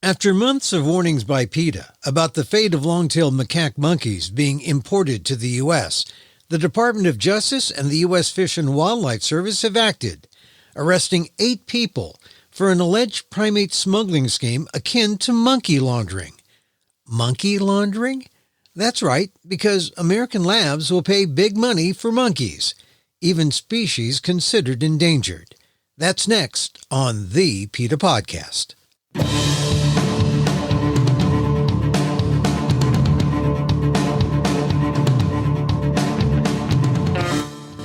After months of warnings by PETA about the fate of long-tailed macaque monkeys being imported to the U.S., the Department of Justice and the U.S. Fish and Wildlife Service have acted, arresting 8 people for an alleged primate smuggling scheme akin to monkey laundering. Monkey laundering? That's right, because American labs will pay big money for monkeys, even species considered endangered. That's next on the PETA Podcast.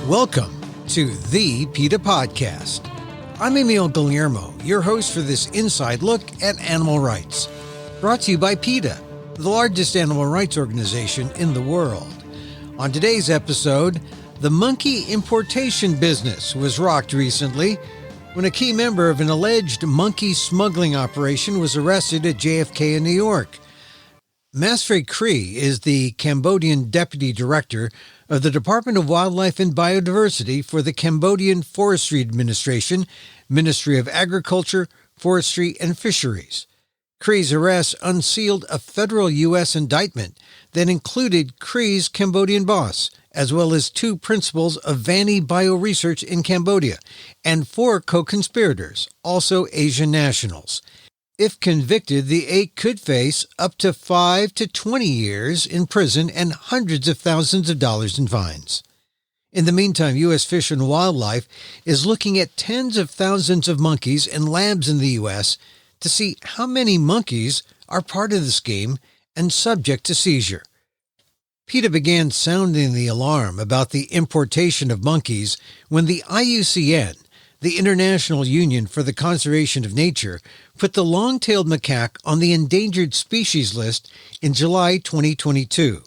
Welcome to the PETA Podcast. I'm Emil Guillermo, your host for this inside look at animal rights. Brought to you by PETA, the largest animal rights organization in the world. On today's episode, the monkey importation business was rocked recently when a key member of an alleged monkey smuggling operation was arrested at JFK in New York. Masfrey Cree is the Cambodian Deputy Director of the Department of Wildlife and Biodiversity for the Cambodian Forestry Administration, Ministry of Agriculture, Forestry, and Fisheries. Cree's arrest unsealed a federal U.S. indictment that included Cree's Cambodian boss, as well as 2 principals of Vanny Bioresearch in Cambodia, and 4 co-conspirators, also Asian nationals. If convicted, the 8 could face up to 5 to 20 years in prison and hundreds of thousands of dollars in fines. In the meantime, U.S. Fish and Wildlife is looking at tens of thousands of monkeys in labs in the U.S. to see how many monkeys are part of the scheme and subject to seizure. PETA began sounding the alarm about the importation of monkeys when the IUCN, the International Union for the Conservation of Nature, put the long-tailed macaque on the endangered species list in July 2022.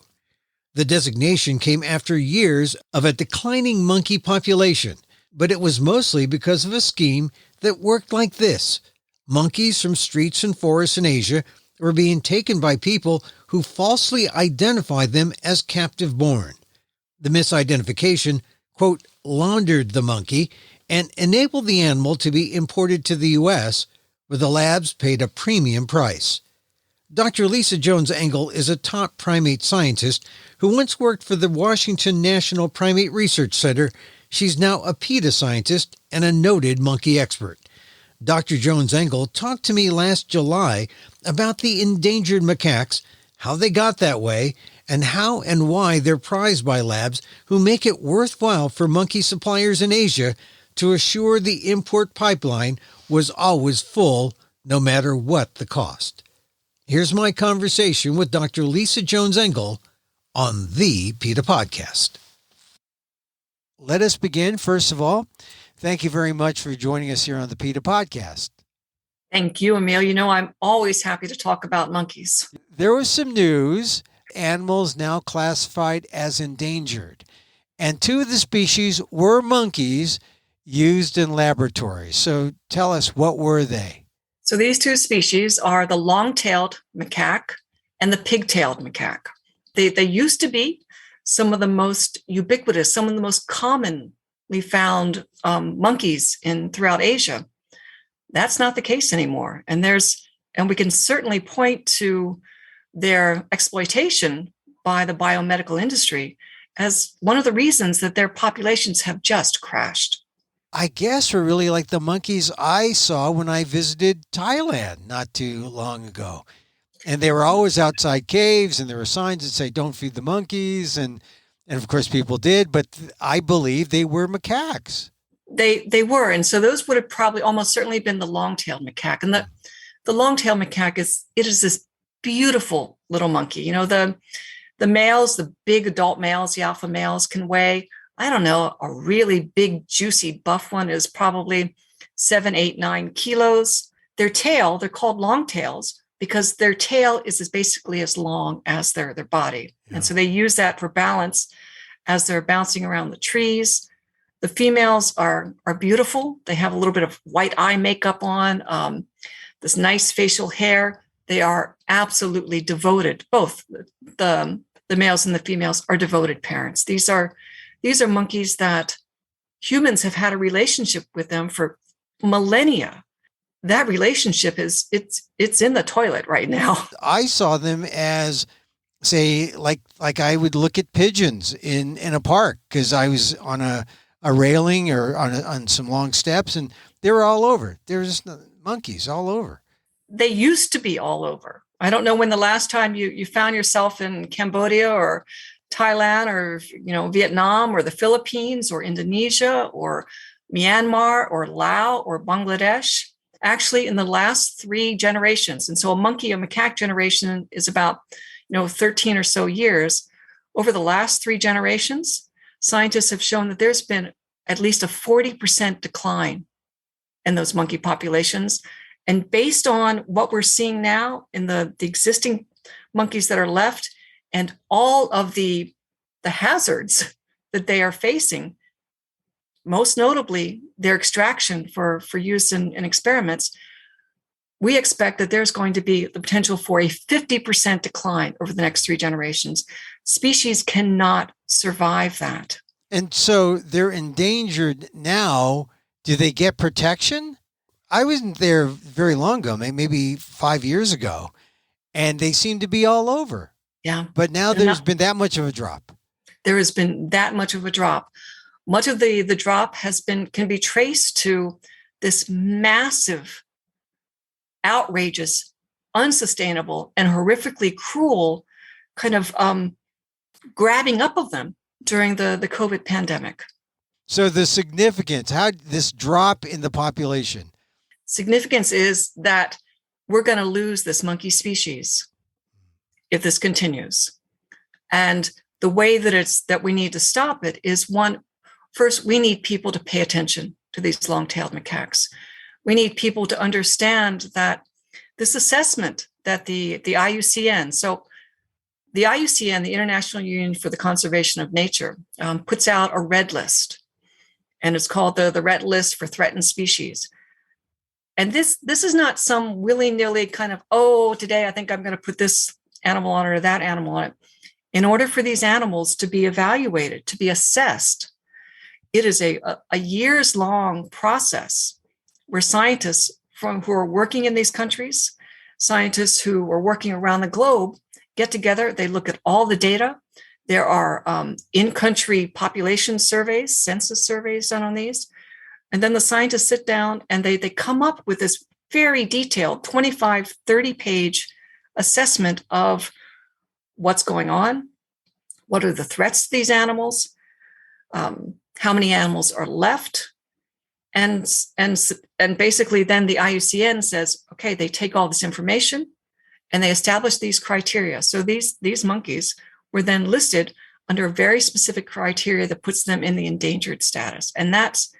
The designation came after years of a declining monkey population, but it was mostly because of a scheme that worked like this. Monkeys from streets and forests in Asia were being taken by people who falsely identified them as captive-born. The misidentification, quote, laundered the monkey and enabled the animal to be imported to the U.S., where the labs paid a premium price. Dr. Lisa Jones-Engel is a top primate scientist who once worked for the Washington National Primate Research Center. She's now a PETA scientist and a noted monkey expert. Dr. Jones-Engel talked to me last July about the endangered macaques, how they got that way, and how and why they're prized by labs who make it worthwhile for monkey suppliers in Asia to assure the import pipeline was always full, no matter what the cost. Here's my conversation with Dr. Lisa Jones-Engel on the PETA Podcast. Let us begin. First of all, thank you very much for joining us here on the PETA Podcast. Thank you, Emil. You know, I'm always happy to talk about monkeys. There was some news. Animals now classified as endangered. And 2 of the species were monkeys used in laboratories. So tell us, what were they? So these 2 species are the long-tailed macaque and the pig-tailed macaque. They used to be some of the most ubiquitous, some of the most commonly found monkeys throughout Asia. That's not the case anymore. And we can certainly point to their exploitation by the biomedical industry as one of the reasons that their populations have just crashed. I guess we're really like the monkeys I saw when I visited Thailand not too long ago. And they were always outside caves, and there were signs that say, don't feed the monkeys. And of course, people did, but I believe they were macaques. They were. And so those would have probably almost certainly been the long-tailed macaque. And the long-tailed macaque is this beautiful little monkey. You know, the males, the big adult males, the alpha males can weigh, I don't know, a really big, juicy buff one is probably 7, 8, 9 kilos. Their tail, they're called long tails because their tail is basically as long as their body. Yeah. And so they use that for balance as they're bouncing around the trees. The females are beautiful. They have a little bit of white eye makeup on, this nice facial hair. They are absolutely devoted. Both the males and the females are devoted parents. These are monkeys that humans have had a relationship with them for millennia. that relationship it's in the toilet right now. I saw them as, say, like I would look at pigeons in a park, because I was on a railing or on some long steps, and they were all over. There was just monkeys all over. They used to be all over. I don't know when the last time you found yourself in Cambodia or Thailand or Vietnam or the Philippines or Indonesia or Myanmar or Laos or Bangladesh. Actually, in the last 3 generations, and so a macaque generation is about 13 or so years. Over the last 3 generations, scientists have shown that there's been at least a 40% decline in those monkey populations. And based on what we're seeing now in the existing monkeys that are left and all of the hazards that they are facing, most notably their extraction for use in experiments, we expect that there's going to be the potential for a 50% decline over the next 3 generations. Species cannot survive that. And so they're endangered now. Do they get protection? I wasn't there very long ago, maybe 5 years ago, and they seem to be all over. Yeah. But now there's been that much of a drop. There has been that much of a drop. Much of the drop can be traced to this massive, outrageous, unsustainable, and horrifically cruel kind of grabbing up of them during the COVID pandemic. So the significance, how this drop in the population? Significance is that we're going to lose this monkey species if this continues. And the way that we need to stop it is, first, we need people to pay attention to these long-tailed macaques. We need people to understand that this assessment that the IUCN, so the IUCN, the International Union for the Conservation of Nature, puts out a red list, and it's called the Red List for Threatened Species. And this is not some willy-nilly kind of, today I think I'm going to put this animal on it or that animal on it. In order for these animals to be evaluated, to be assessed, it is a years-long process where scientists who are working in these countries, scientists who are working around the globe, get together. They look at all the data. There are in-country population surveys, census surveys done on these. And then the scientists sit down and they come up with this very detailed 25, 30-page assessment of what's going on, what are the threats to these animals, how many animals are left, and basically then the IUCN says, okay, they take all this information and they establish these criteria. So these monkeys were then listed under a very specific criteria that puts them in the endangered status, and that's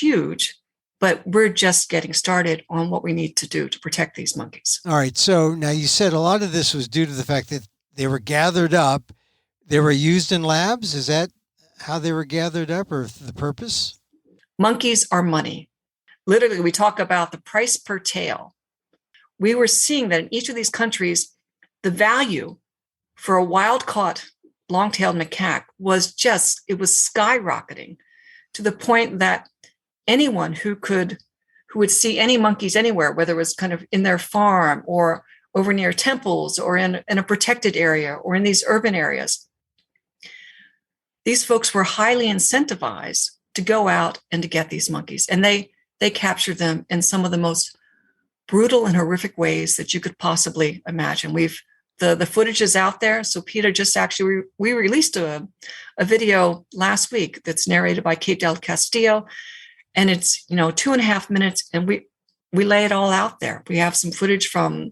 huge. But we're just getting started on what we need to do to protect these monkeys. All right. So now you said a lot of this was due to the fact that they were gathered up. They were used in labs. Is that how they were gathered up, or the purpose? Monkeys are money. Literally, we talk about the price per tail. We were seeing that in each of these countries, the value for a wild-caught long-tailed macaque was skyrocketing to the point that anyone who would see any monkeys anywhere, whether it was kind of in their farm or over near temples or in a protected area or in these urban areas, these folks were highly incentivized to go out and to get these monkeys. And they captured them in some of the most brutal and horrific ways that you could possibly imagine. The footage is out there. So PETA just actually, we released a video last week that's narrated by Kate Del Castillo. And it's, 2.5 minutes, and we lay it all out there. We have some footage from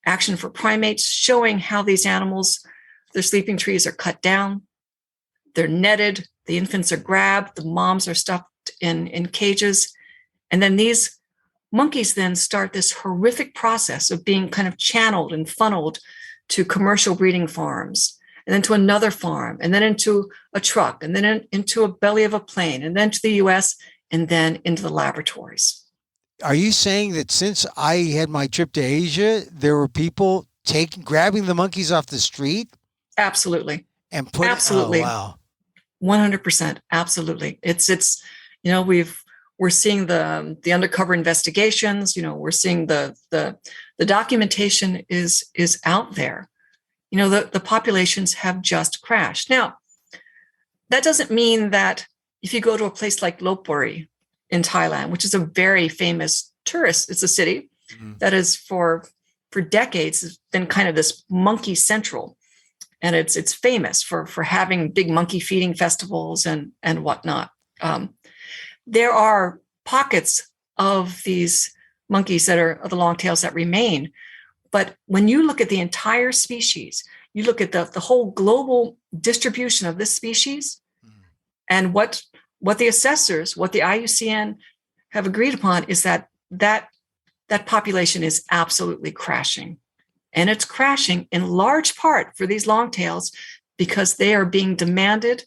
Action for Primates showing how these animals, their sleeping trees are cut down, they're netted, the infants are grabbed, the moms are stuffed in cages. And then these monkeys then start this horrific process of being kind of channeled and funneled to commercial breeding farms, and then to another farm, and then into a truck, and then into a belly of a plane, and then to the US, and then into the laboratories. Are you saying that since I had my trip to Asia, there were people grabbing the monkeys off the street? Absolutely. And absolutely. Oh, wow. 100%. Absolutely. It's, We're seeing the undercover investigations. We're seeing the documentation is out there. The populations have just crashed. Now, that doesn't mean that if you go to a place like Lopburi in Thailand, which is a very famous tourist, it's a city that is for decades has been kind of this monkey central, and it's famous for having big monkey feeding festivals and whatnot. There are pockets of these monkeys that are the longtails that remain. But when you look at the entire species, you look at the whole global distribution of this species, and what the assessors, what the IUCN have agreed upon is that population is absolutely crashing. And it's crashing in large part for these longtails because they are being demanded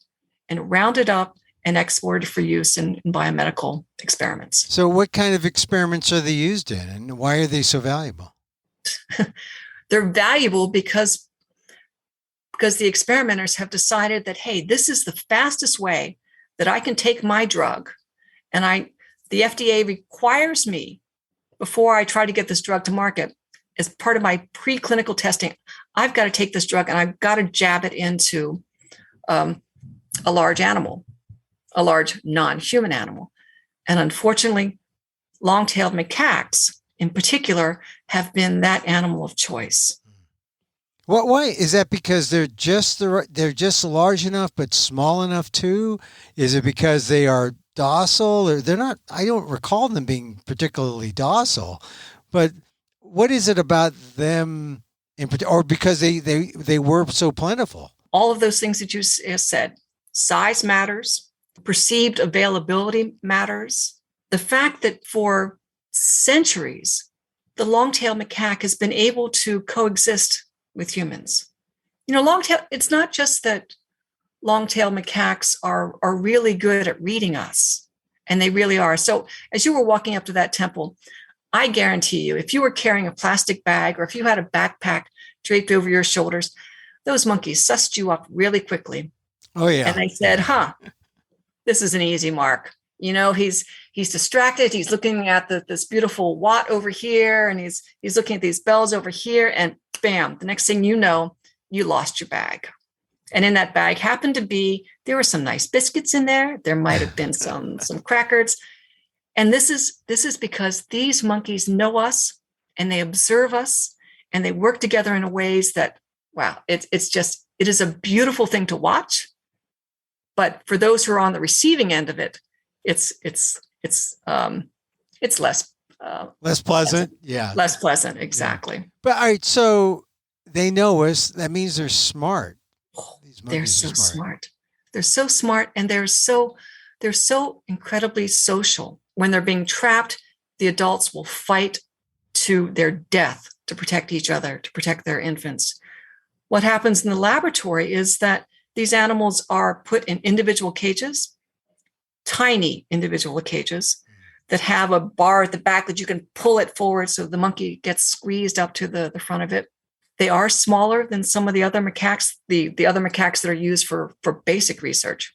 and rounded up and exported for use in biomedical experiments. So what kind of experiments are they used in, and why are they so valuable? They're valuable because the experimenters have decided that, hey, this is the fastest way that I can take my drug. And the FDA requires me, before I try to get this drug to market, as part of my preclinical testing, I've got to take this drug and I've got to jab it into a large animal, a large non-human animal. And unfortunately, long-tailed macaques in particular have been that animal of choice. Why is that? Because they're just large enough but small enough too? Is it because they are docile, or they're not? I don't recall them being particularly docile, but what is it about them or because they were so plentiful? All of those things that you said. Size matters. Perceived availability matters. The fact that for centuries, the long-tailed macaque has been able to coexist with humans. Long-tail, it's not just that long-tailed macaques are really good at reading us, and they really are. So as you were walking up to that temple, I guarantee you, if you were carrying a plastic bag or if you had a backpack draped over your shoulders, those monkeys sussed you up really quickly. Oh, yeah. And they said, this is an easy mark. He's distracted. He's looking at this beautiful Watt over here, and he's looking at these bells over here, and bam, the next thing you know, you lost your bag. And in that bag happened to be, there were some nice biscuits in there. There might have been some crackers. And this is because these monkeys know us, and they observe us, and they work together in ways that, wow, it is a beautiful thing to watch. But for those who are on the receiving end of it, it's less pleasant. Yeah. Less pleasant. Exactly. Yeah. But all right. So they know us. That means they're smart. They're so smart. They're so smart. And they're so incredibly social. When they're being trapped, the adults will fight to their death to protect each other, to protect their infants. What happens in the laboratory is that these animals are put in individual cages, tiny individual cages that have a bar at the back that you can pull it forward so the monkey gets squeezed up to the front of it. They are smaller than some of the other macaques, the other macaques that are used for basic research.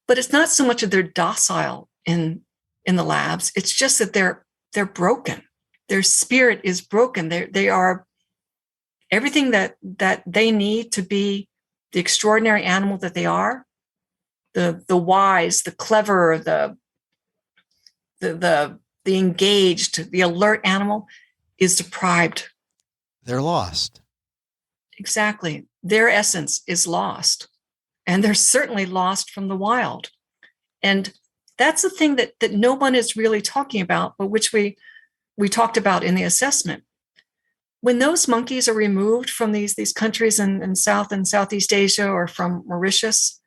But it's not so much that they're docile in the labs. It's just that they're broken. Their spirit is broken. They are everything that they need to be the extraordinary animal that they are, the wise, the clever, the engaged, the alert animal is deprived. They're lost. Exactly. Their essence is lost. And they're certainly lost from the wild. And that's the thing that no one is really talking about, but which we talked about in the assessment. When those monkeys are removed from these countries in South and Southeast Asia or from Mauritius,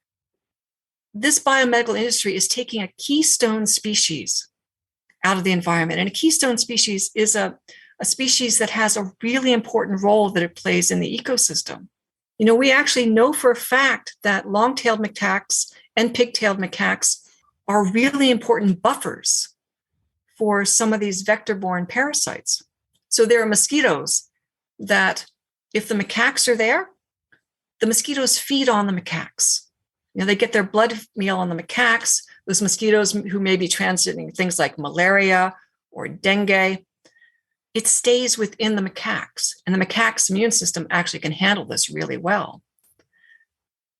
this biomedical industry is taking a keystone species out of the environment. And a keystone species is a species that has a really important role that it plays in the ecosystem. We actually know for a fact that long-tailed macaques and pig-tailed macaques are really important buffers for some of these vector-borne parasites. So there are mosquitoes that, if the macaques are there, the mosquitoes feed on the macaques. They get their blood meal on the macaques. those mosquitoes who may be transmitting things like malaria or dengue, it stays within the macaques, and the macaque's immune system actually can handle this really well.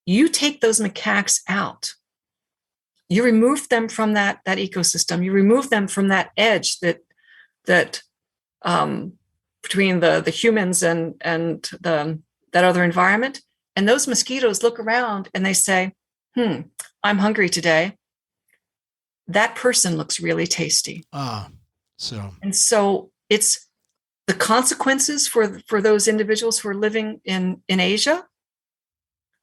You take those macaques out, you remove them from that ecosystem, you remove them from that edge that between the humans and that other environment, and those mosquitoes look around and they say, I'm hungry today. That person looks really tasty. So it's the consequences for those individuals who are living in Asia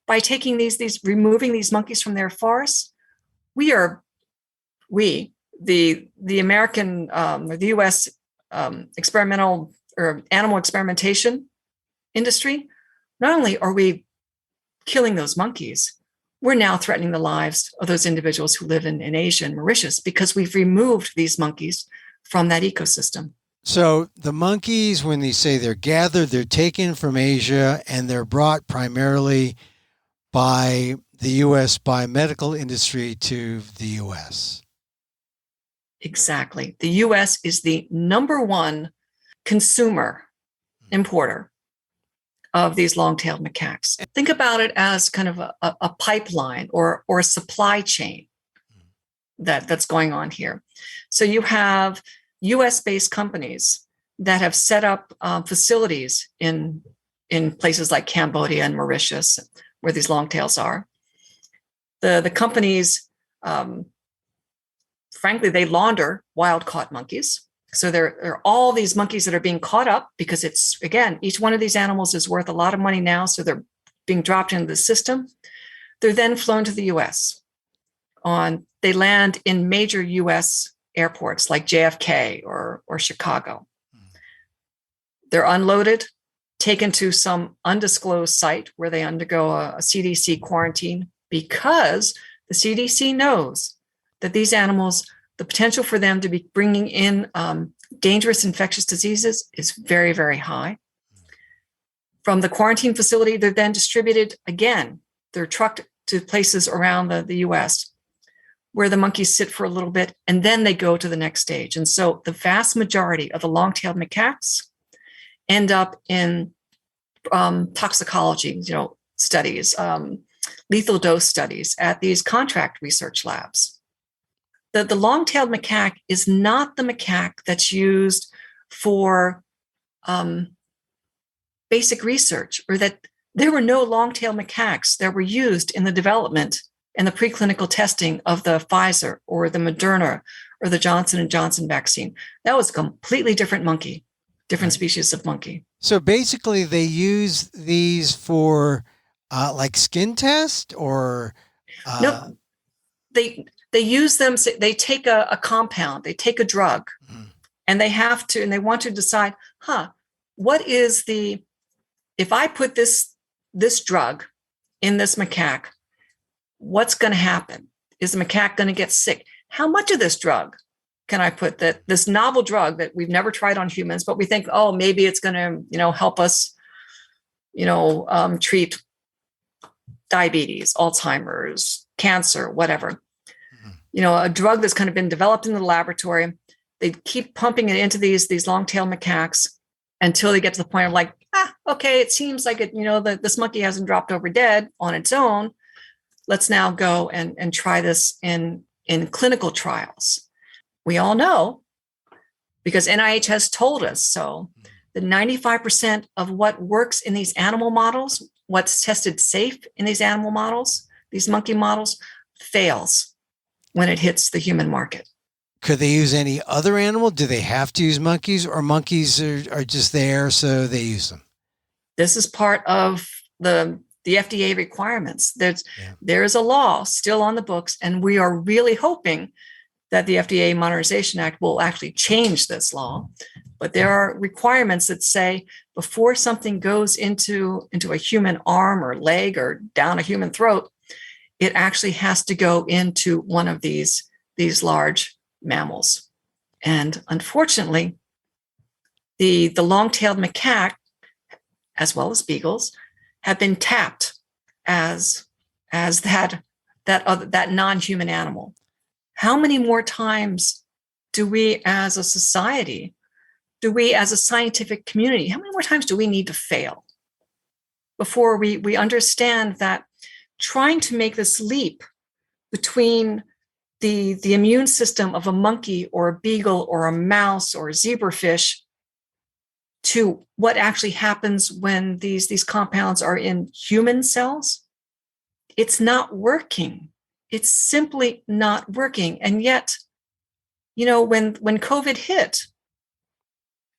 by taking removing these monkeys from their forests. The American or the U.S. Experimental or animal experimentation industry, not only are we killing those monkeys, we're now threatening the lives of those individuals who live in Asia and Mauritius because we've removed these monkeys from that ecosystem. So the monkeys, when they say they're gathered, they're taken from Asia and they're brought primarily by the U.S. biomedical industry to the U.S. Exactly. The U.S. is the number one consumer importer of these long-tailed macaques. Think about it as kind of a pipeline or a supply chain that's going on here. So you have U.S.-based companies that have set up facilities in places like Cambodia and Mauritius, where these long-tails are. The companies, frankly, they launder wild-caught monkeys. So there are all these monkeys that are being caught up because it's, again, each one of these animals is worth a lot of money now. So they're being dropped into the system. They're then flown to the U.S. They land in major U.S. airports like JFK or Chicago. They're unloaded, taken to some undisclosed site where they undergo a CDC quarantine because the CDC knows that these animals, the potential for them to be bringing in dangerous infectious diseases is very, very high. From the quarantine facility, they're then distributed again. They're trucked to places around the U.S. where the monkeys sit for a little bit, and then they go to the next stage. And so the vast majority of the long-tailed macaques end up in toxicology, studies, lethal dose studies at these contract research labs. The long-tailed macaque is not the macaque that's used for basic research, or that there were no long-tailed macaques that were used in the development and the preclinical testing of the Pfizer or the Moderna or the Johnson & Johnson vaccine. That was a completely different monkey, different species of monkey. So basically they use these for like skin test or? No, they use them. They take a compound, they take a drug, and they want to decide, what is if I put this drug in this macaque, what's going to happen? Is the macaque going to get sick? How much of this drug can I put, this novel drug that we've never tried on humans, but we think, maybe it's going to, help us, treat diabetes, Alzheimer's, cancer, whatever. A drug that's kind of been developed in the laboratory. They keep pumping it into these long-tailed macaques until they get to the point of like, okay, it seems like it, this monkey hasn't dropped over dead on its own. Let's now go and try this in clinical trials. We all know, because NIH has told us so, that 95% of what works in these animal models, what's tested safe in these animal models, these monkey models, fails when it hits the human market. Could they use any other animal? Do they have to use monkeys, or monkeys are just there so they use them? This is part of the FDA requirements. There is a law still on the books, and we are really hoping that the FDA Modernization Act will actually change this law. But there are requirements that say before something goes into a human arm or leg or down a human throat, it actually has to go into one of these large mammals. And unfortunately, the long-tailed macaque, as well as beagles, have been tapped as that non-human animal. How many more times do we as a society, do we as a scientific community, how many more times do we need to fail before we understand that trying to make this leap between the immune system of a monkey or a beagle or a mouse or a zebrafish to what actually happens when these compounds are in human cells, it's not working. It's simply not working. And yet, when COVID hit,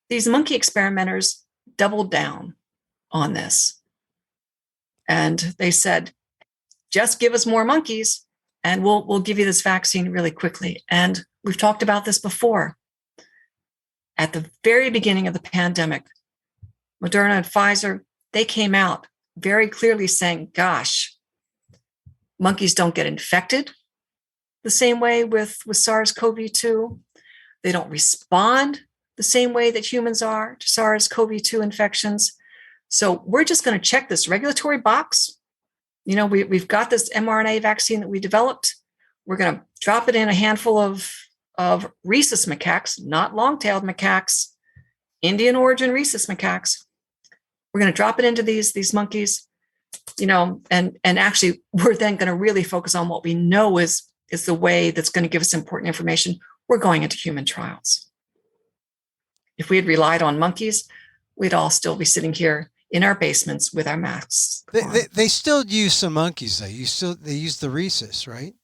these monkey experimenters doubled down on this. And they said, just give us more monkeys and we'll give you this vaccine really quickly. And we've talked about this before. At the very beginning of the pandemic, Moderna and Pfizer, they came out very clearly saying, gosh, monkeys don't get infected the same way with SARS-CoV-2. They don't respond the same way that humans are to SARS-CoV-2 infections. So we're just going to check this regulatory box. We've got this mRNA vaccine that we developed. We're going to drop it in a handful of rhesus macaques, not long-tailed macaques, Indian origin rhesus macaques. We're going to drop it into these monkeys, and actually we're then going to really focus on what we know is the way that's going to give us important information. We're going into human trials. If we had relied on monkeys, we'd all still be sitting here in our basements with our masks. They still use some monkeys though. They use the rhesus, right?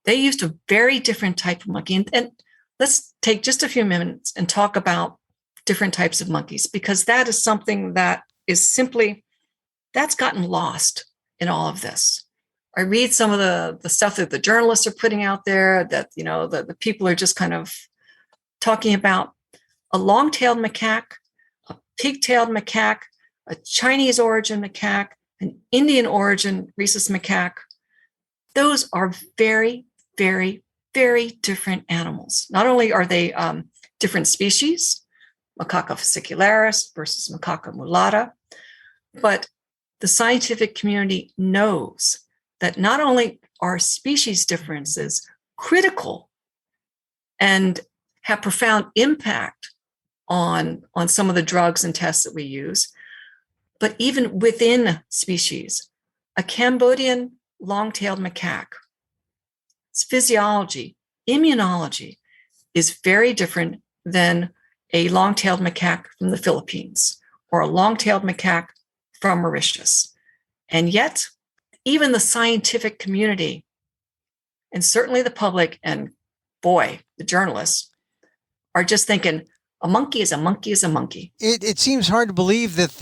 They used a very different type of monkey. And let's take just a few minutes and talk about different types of monkeys, because that is something that is simply, that's gotten lost in all of this. I read some of the stuff that the journalists are putting out there that, the people are just kind of talking about. A long-tailed macaque, a pig-tailed macaque, a Chinese origin macaque, an Indian origin rhesus macaque. Those are very, very, very different animals. Not only are they different species, Macaca fascicularis versus Macaca mulatta, but the scientific community knows that not only are species differences critical and have profound impact on some of the drugs and tests that we use, but even within species, a Cambodian long-tailed macaque, its physiology, immunology is very different than a long-tailed macaque from the Philippines or a long-tailed macaque from Mauritius. And yet, even the scientific community, and certainly the public, and boy, the journalists, are just thinking, a monkey is a monkey is a monkey. It seems hard to believe that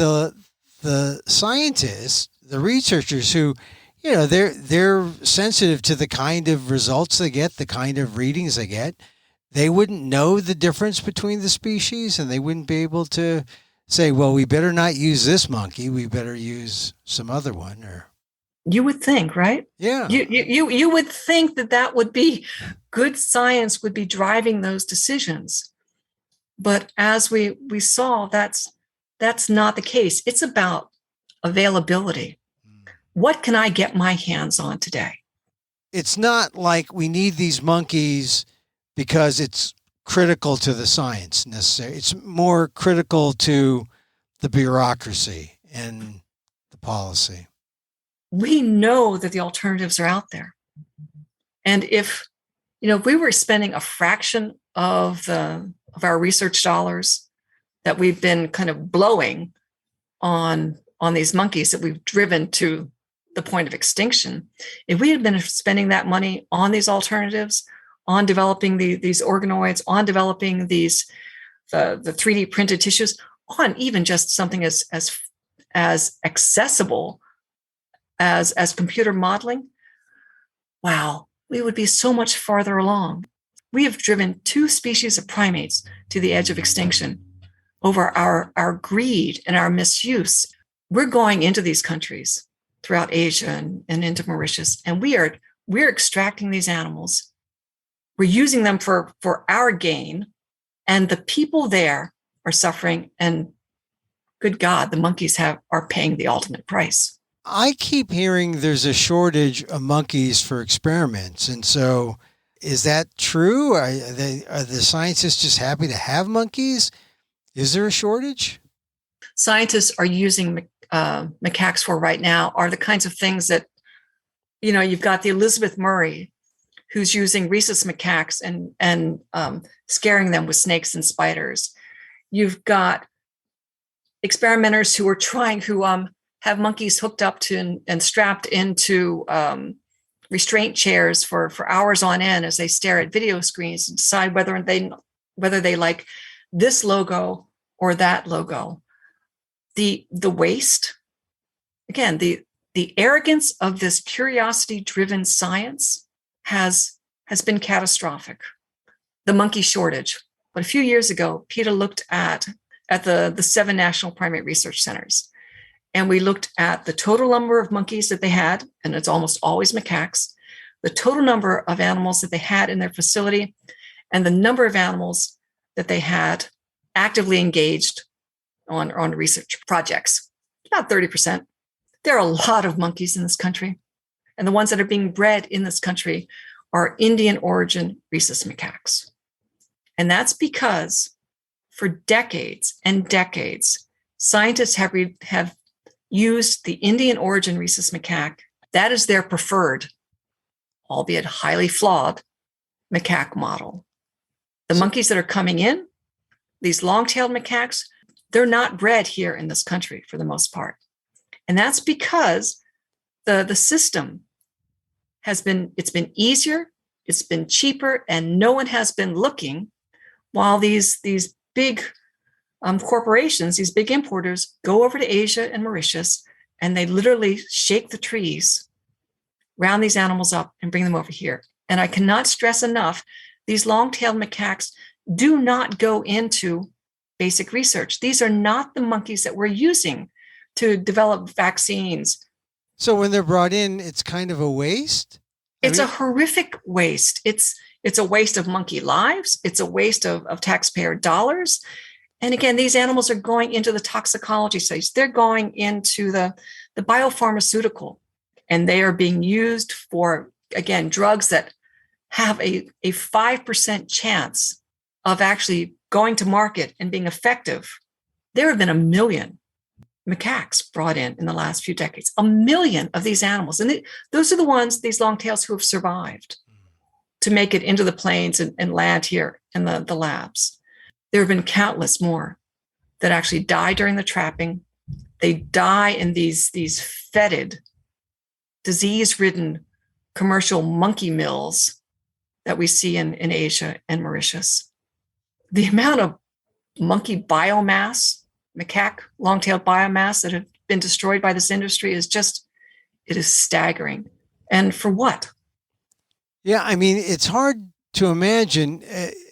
the scientists, the researchers who, they're sensitive to the kind of results they get, the kind of readings they get, they wouldn't know the difference between the species, and they wouldn't be able to say, well, we better not use this monkey, we better use some other one. Or you would think, right? Yeah. You would think that would be good science would be driving those decisions. But as we saw, that's not the case. It's about availability. What can I get my hands on today? It's not like we need these monkeys because it's critical to the science necessarily. It's more critical to the bureaucracy and the policy. We know that the alternatives are out there. And if we were spending a fraction of our research dollars that we've been kind of blowing on these monkeys that we've driven to the point of extinction, if we had been spending that money on these alternatives, on developing these organoids, on developing the 3D printed tissues, on even just something as accessible as computer modeling, wow, we would be so much farther along. We have driven 2 species of primates to the edge of extinction over our greed and our misuse. We're going into these countries throughout Asia and into Mauritius, and we're extracting these animals. We're using them for our gain, and the people there are suffering. And good God, the monkeys are paying the ultimate price. I keep hearing there's a shortage of monkeys for experiments, and so Is that true? Are the scientists just happy to have monkeys? Is there a shortage? Scientists are using macaques for right now are the kinds of things that, you've got the Elizabeth Murray, who's using rhesus macaques and scaring them with snakes and spiders. You've got experimenters who have monkeys hooked up to and strapped into restraint chairs for hours on end as they stare at video screens and decide whether they like this logo or that logo. The waste, again, the arrogance of this curiosity-driven science has been catastrophic. The monkey shortage. But a few years ago, PETA looked at the 7 national primate research centers. And we looked at the total number of monkeys that they had, and it's almost always macaques, the total number of animals that they had in their facility, and the number of animals that they had actively engaged on research projects. About 30%. There are a lot of monkeys in this country. And the ones that are being bred in this country are Indian origin rhesus macaques. And that's because for decades and decades, scientists have used the Indian origin rhesus macaque. That is their preferred, albeit highly flawed, macaque model. The monkeys that are coming in, these long-tailed macaques, they're not bred here in this country for the most part. And that's because the system it's been easier, it's been cheaper, and no one has been looking while these big corporations, these big importers, go over to Asia and Mauritius, and they literally shake the trees, round these animals up, and bring them over here. And I cannot stress enough, these long-tailed macaques do not go into basic research. These are not the monkeys that we're using to develop vaccines. So when they're brought in, it's kind of a waste? It's a horrific waste. It's a waste of monkey lives. It's a waste of taxpayer dollars. And again, these animals are going into the toxicology studies. They're going into the biopharmaceutical, and they are being used for, again, drugs that have a 5% chance of actually going to market and being effective. There have been 1 million macaques brought in the last few decades, 1 million of these animals. And those are the ones, these long tails, who have survived to make it into the plains and land here in the labs. There have been countless more that actually die during the trapping. They die in these fetid, disease-ridden commercial monkey mills that we see in Asia and Mauritius. The amount of monkey biomass, macaque long-tailed biomass that have been destroyed by this industry is staggering. And for what? Yeah, I mean, it's hard to imagine,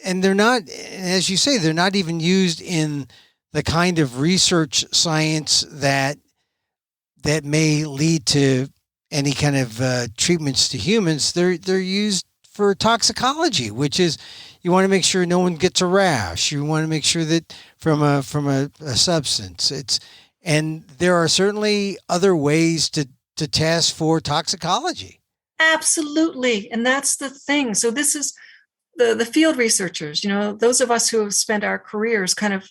and they're not, as you say, they're not even used in the kind of research science that may lead to any kind of treatments to humans. They're used for toxicology, which is, you want to make sure no one gets a rash. You want to make sure that from a substance, and there are certainly other ways to test for toxicology. Absolutely. And that's the thing. So this is the field researchers, those of us who have spent our careers kind of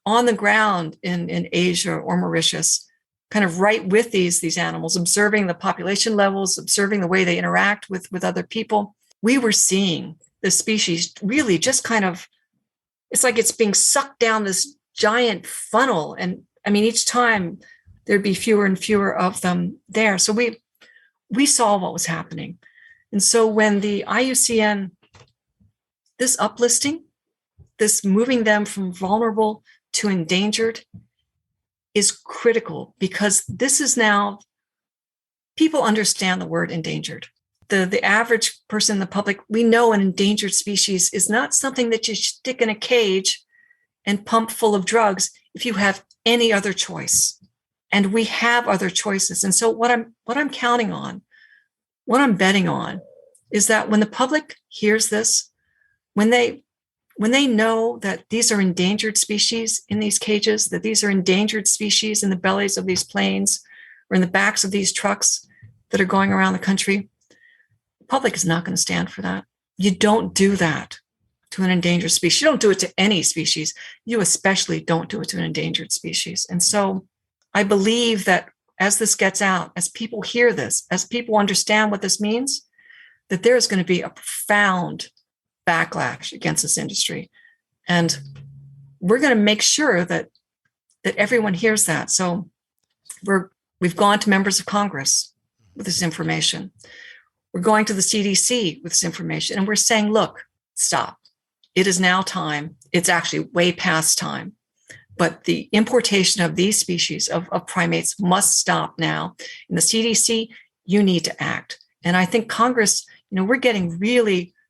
on the ground in Asia or Mauritius, kind of right with these animals, observing the population levels, observing the way they interact with other people. We were seeing the species really just kind of, it's like it's being sucked down this giant funnel. And I mean, each time there'd be fewer and fewer of them there. So we saw what was happening. And so when the IUCN, this uplisting, this moving them from vulnerable to endangered, is critical, because this is now, people understand the word endangered. The average person in the public, we know an endangered species is not something that you stick in a cage and pump full of drugs if you have any other choice. And we have other choices. And so what I'm counting on, what I'm betting on, is that when the public hears this, when they know that these are endangered species in these cages, that these are endangered species in the bellies of these planes or in the backs of these trucks that are going around the country, the public is not going to stand for that. You don't do that to an endangered species. You don't do it to any species. You especially don't do it to an endangered species. And so I believe that as this gets out, as people hear this, as people understand what this means, that there is going to be a profound backlash against this industry. And we're going to make sure that everyone hears that. So we've gone to members of Congress with this information. We're going to the CDC with this information, and we're saying, look, stop. It is now time. It's actually way past time. But the importation of these species of primates must stop now. In the CDC, you need to act. And I think Congress,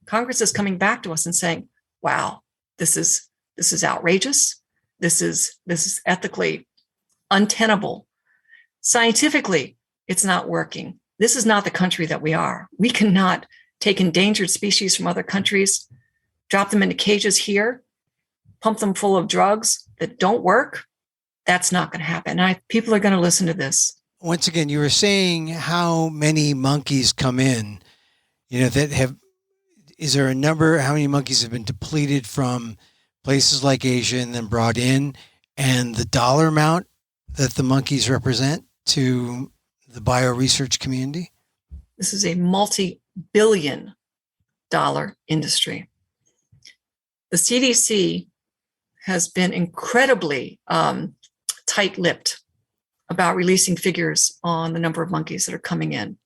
Congress is coming back to us and saying, wow, this is outrageous. This is ethically untenable. Scientifically, it's not working. This is not the country that we are. We cannot take endangered species from other countries, drop them into cages here, pump them full of drugs that don't work. That's not going to happen. People are going to listen to this. Once again, you were saying how many monkeys come in, is there a number, how many monkeys have been depleted from places like Asia and then brought in, and the dollar amount that the monkeys represent to the bioresearch community? This is a multi-billion-dollar industry. The CDC has been incredibly tight-lipped about releasing figures on the number of monkeys that are coming in.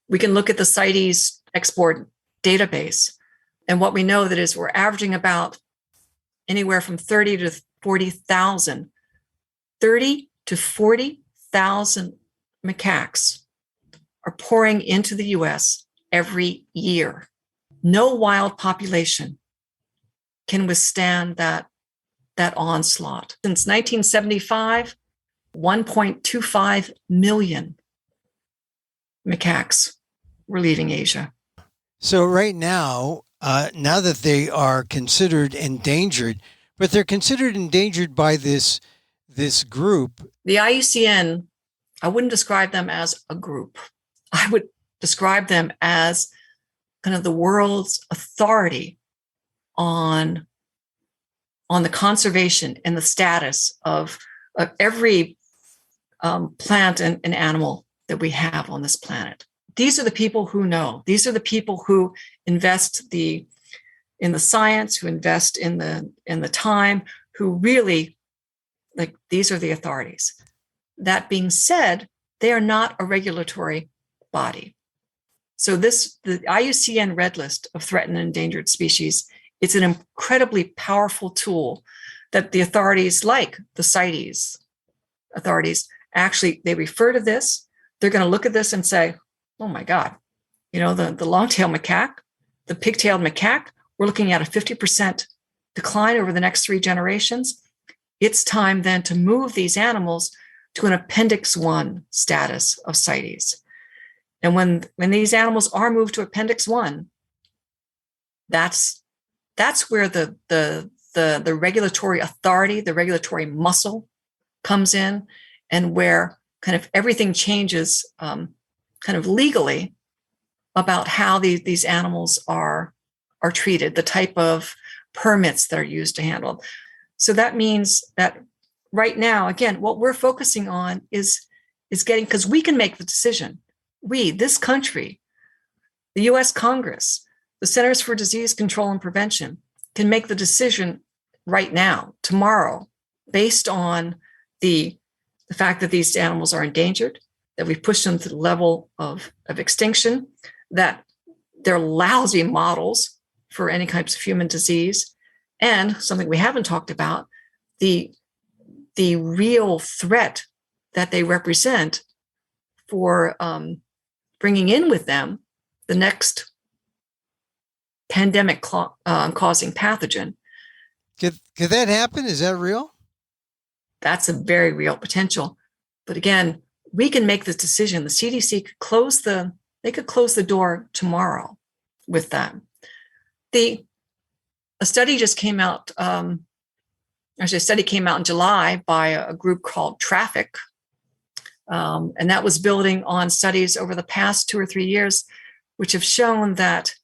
We can look at the CITES export database, and what we know that is we're averaging about anywhere from 30 to 40,000 macaques are pouring into the US every year. No wild population can withstand that onslaught. Since 1975, 1.25 million macaques were leaving Asia. So right now, now that they are considered endangered, but they're considered endangered by this group. The IUCN, I wouldn't describe them as a group. I would describe them as kind of the world's authority on the conservation and the status of every plant and animal that we have on this planet. These are the people who know. These are the people who invest in the science, who invest in the time, who really, these are the authorities. That being said, they are not a regulatory body. So the IUCN Red List of threatened and endangered species, it's an incredibly powerful tool that the authorities, like the CITES authorities, actually, they refer to this. They're going to look at this and say, oh my God, the long-tailed macaque, the pig-tailed macaque, we're looking at a 50% decline over the next 3 generations. It's time then to move these animals to an Appendix 1 status of CITES. And when these animals are moved to Appendix 1, that's where the regulatory authority, the regulatory muscle comes in, and where kind of everything changes kind of legally about how these animals are treated, the type of permits that are used to handle. So that means that right now, again, what we're focusing on is getting, because we can make the decision. This country, the US Congress, the Centers for Disease Control and Prevention can make the decision right now, tomorrow, based on the fact that these animals are endangered, that we've pushed them to the level of extinction, that they're lousy models for any types of human disease, and something we haven't talked about, the real threat that they represent for bringing in with them the next pandemic causing pathogen. Could that happen? Is that real? That's a very real potential. But again, we can make this decision. The CDC could close the door tomorrow with that. A study just came out. Actually, a study came out in July by a group called Traffic, and that was building on studies over the past 2 or 3 years, which have shown that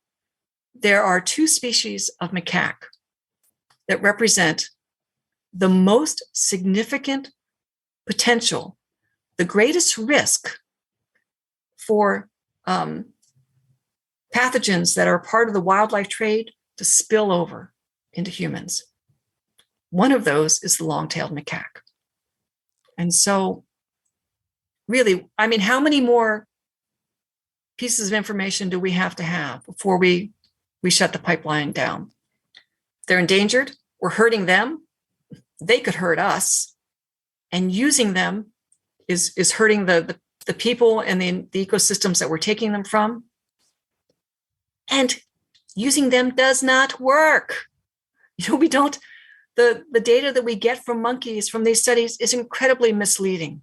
there are two species of macaque that represent the most significant potential, the greatest risk for pathogens that are part of the wildlife trade to spill over into humans. One of those is the long-tailed macaque. And so really, I mean, how many more pieces of information do we have to have before we shut the pipeline down? They're endangered. We're hurting them. They could hurt us. And using them is hurting the people and the ecosystems that we're taking them from. And using them does not work. We don't, the data that we get from monkeys from these studies is incredibly misleading.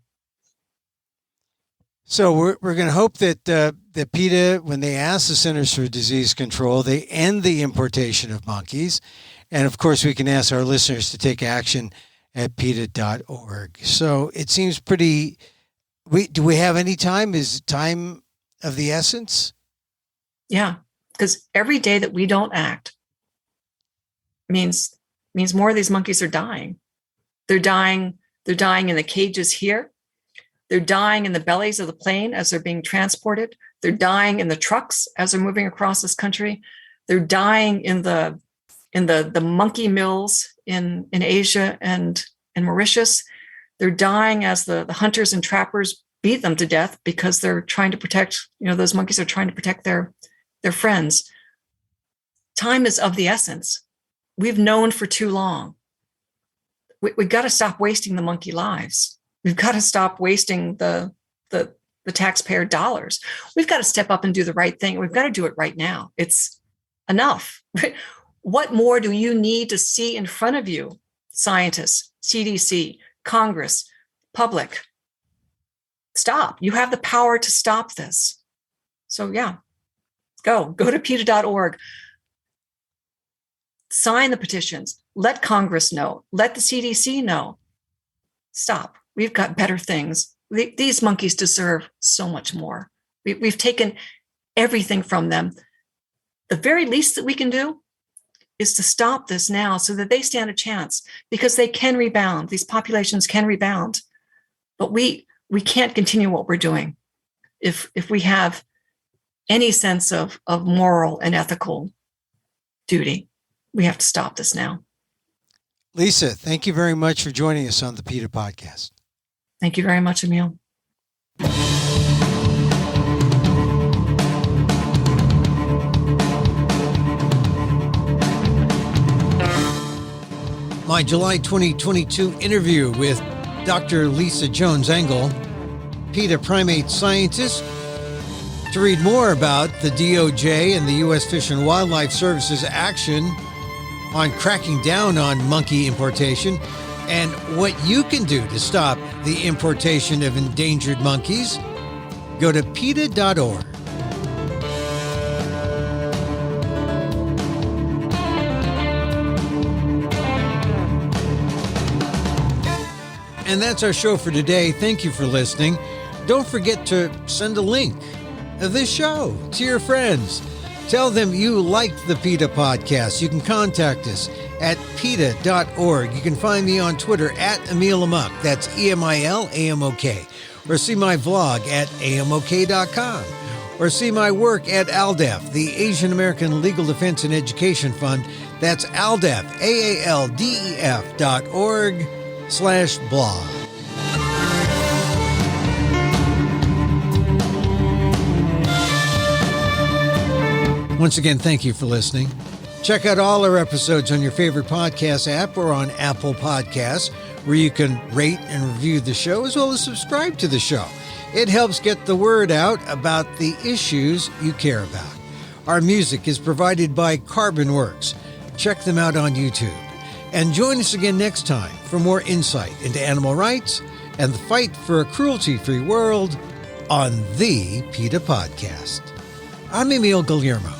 So we're going to hope that that PETA, when they ask the Centers for Disease Control, they end the importation of monkeys. And of course, we can ask our listeners to take action at PETA.org. So it seems pretty. Do we have any time? Is time of the essence? Yeah, because every day that we don't act means more of these monkeys are dying. They're dying in the cages here. They're dying in the bellies of the plane as they're being transported. They're dying in the trucks as they're moving across this country. They're dying in the monkey mills in Asia and Mauritius. They're dying as the hunters and trappers beat them to death because they're trying to protect, those monkeys are trying to protect their friends. Time is of the essence. We've known for too long. We've got to stop wasting the monkey lives. We've got to stop wasting the taxpayer dollars. We've got to step up and do the right thing. We've got to do it right now. It's enough. What more do you need to see in front of you? Scientists, CDC, Congress, public. Stop. You have the power to stop this. So yeah, go to PETA.org. Sign the petitions. Let Congress know. Let the CDC know. Stop. We've got better things. These monkeys deserve so much more. We've taken everything from them. The very least that we can do is to stop this now so that they stand a chance, because they can rebound. These populations can rebound. But we can't continue what we're doing if we have any sense of moral and ethical duty. We have to stop this now. Lisa, thank you very much for joining us on the PETA podcast. Thank you very much, Emil. My July 2022 interview with Dr. Lisa Jones-Engel, PETA primate scientist. To read more about the DOJ and the U.S. Fish and Wildlife Service's action on cracking down on monkey importation and what you can do to stop the importation of endangered monkeys, go to PETA.org. And that's our show for today. Thank you for listening. Don't forget to send a link of this show to your friends. Tell them you liked the PETA podcast. You can contact us at PETA.org. You can find me on Twitter at Emil Amok. That's EMILAMOK. Or see my vlog at AMOK.com. Or see my work at ALDEF, the Asian American Legal Defense and Education Fund. That's ALDEF, AALDEF.org/blog. Once again, thank you for listening. Check out all our episodes on your favorite podcast app or on Apple Podcasts, where you can rate and review the show as well as subscribe to the show. It helps get the word out about the issues you care about. Our music is provided by Carbonworks. Check them out on YouTube. And join us again next time for more insight into animal rights and the fight for a cruelty-free world on the PETA Podcast. I'm Emil Guillermo.